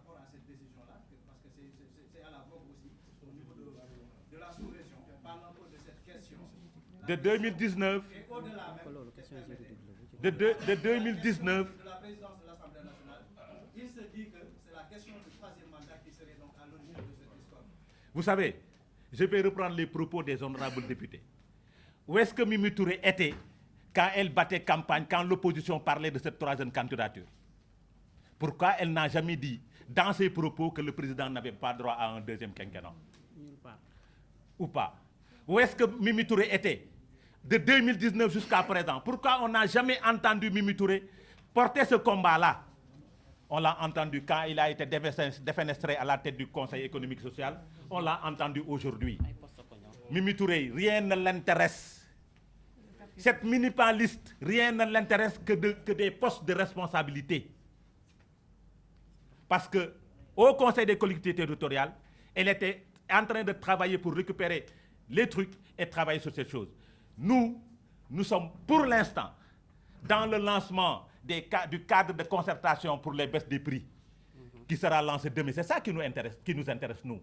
rapport à cette décision-là, parce que c'est à la vogue aussi au niveau de la sous-région. Parle un peu de cette question. De 2019. Et au-delà même de 2019. de la présidence de l'Assemblée nationale, il se dit que c'est la question du troisième mandat qui serait donc à l'origine de cette histoire. Vous savez, je vais reprendre les propos des honorables députés. Où est-ce que Mimi Touré était quand elle battait campagne, quand l'opposition parlait de cette troisième candidature? Pourquoi elle n'a jamais dit dans ses propos que le président n'avait pas droit à un deuxième quinquennat? Ou pas? Où est-ce que Mimi Touré était de 2019 jusqu'à présent? Pourquoi on n'a jamais entendu Mimi Touré porter ce combat-là? On l'a entendu quand il a été défenestré à la tête du Conseil économique et social. On l'a entendu aujourd'hui. Mimi Touré, rien ne l'intéresse. Cette municipaliste, rien ne l'intéresse que des postes de responsabilité. Parce qu'au Conseil des collectivités territoriales, elle était en train de travailler pour récupérer les trucs et travailler sur ces choses. Nous sommes pour l'instant dans le lancement du cadre de concertation pour les baisses des prix qui sera lancé demain. C'est ça qui nous intéresse, nous.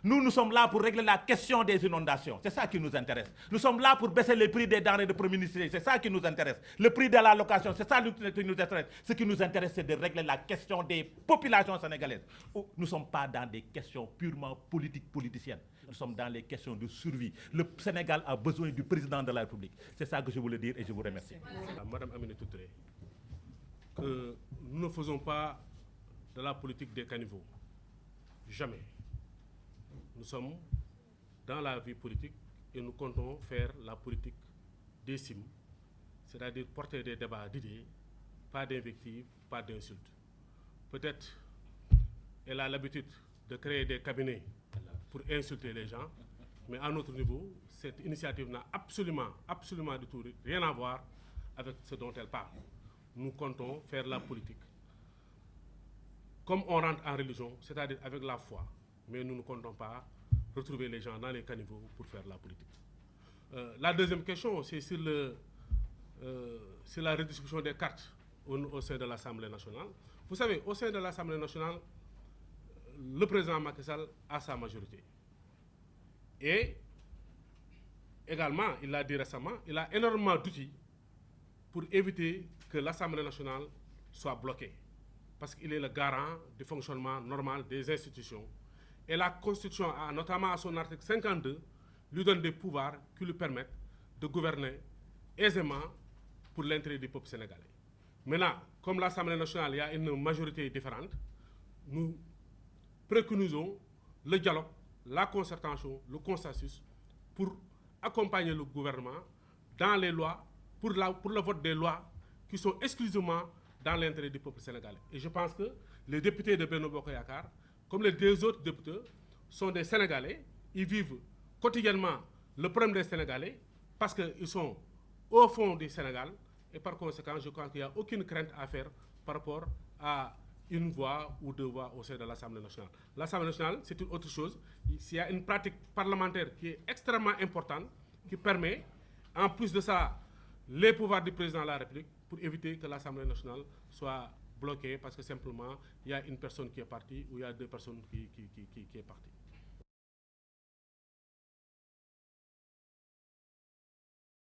Nous sommes là pour régler la question des inondations. C'est ça qui nous intéresse. Nous sommes là pour baisser les prix des denrées de première nécessité. C'est ça qui nous intéresse. Le prix de la location, c'est ça qui nous intéresse. Ce qui nous intéresse, c'est de régler la question des populations sénégalaises. Nous ne sommes pas dans des questions purement politiciennes. Nous sommes dans les questions de survie. Le Sénégal a besoin du président de la République. C'est ça que je voulais dire et je vous remercie. Madame Aminata Touré, que nous ne faisons pas de la politique des caniveaux. Jamais. Nous sommes dans la vie politique et nous comptons faire la politique des cimes, c'est-à-dire porter des débats d'idées, pas d'invectives, pas d'insultes. Peut-être elle a l'habitude de créer des cabinets pour insulter les gens, mais à notre niveau, cette initiative n'a absolument du tout rien à voir avec ce dont elle parle. Nous comptons faire la politique comme on rentre en religion, c'est-à-dire avec la foi. Mais nous ne comptons pas retrouver les gens dans les caniveaux pour faire la politique. La deuxième question, c'est sur la redistribution des cartes au sein de l'Assemblée nationale. Vous savez, au sein de l'Assemblée nationale, le président Macky Sall a sa majorité. Et également, il l'a dit récemment, il a énormément d'outils pour éviter que l'Assemblée nationale soit bloquée. Parce qu'il est le garant du fonctionnement normal des institutions. Et la Constitution, notamment à son article 52, lui donne des pouvoirs qui lui permettent de gouverner aisément pour l'intérêt du peuple sénégalais. Maintenant, comme l'Assemblée nationale, il y a une majorité différente, nous préconisons le dialogue, la concertation, le consensus pour accompagner le gouvernement dans les lois, pour le vote des lois qui sont exclusivement dans l'intérêt du peuple sénégalais. Et je pense que les députés de Benno Bokk Yakaar, comme les deux autres députés, sont des Sénégalais. Ils vivent quotidiennement le problème des Sénégalais parce qu'ils sont au fond du Sénégal. Et par conséquent, je crois qu'il n'y a aucune crainte à faire par rapport à une voix ou deux voix au sein de l'Assemblée nationale. L'Assemblée nationale, c'est une autre chose. Il y a une pratique parlementaire qui est extrêmement importante, qui permet, en plus de ça, les pouvoirs du président de la République pour éviter que l'Assemblée nationale soit bloquée parce que simplement, il y a une personne qui est partie ou il y a deux personnes qui est partie.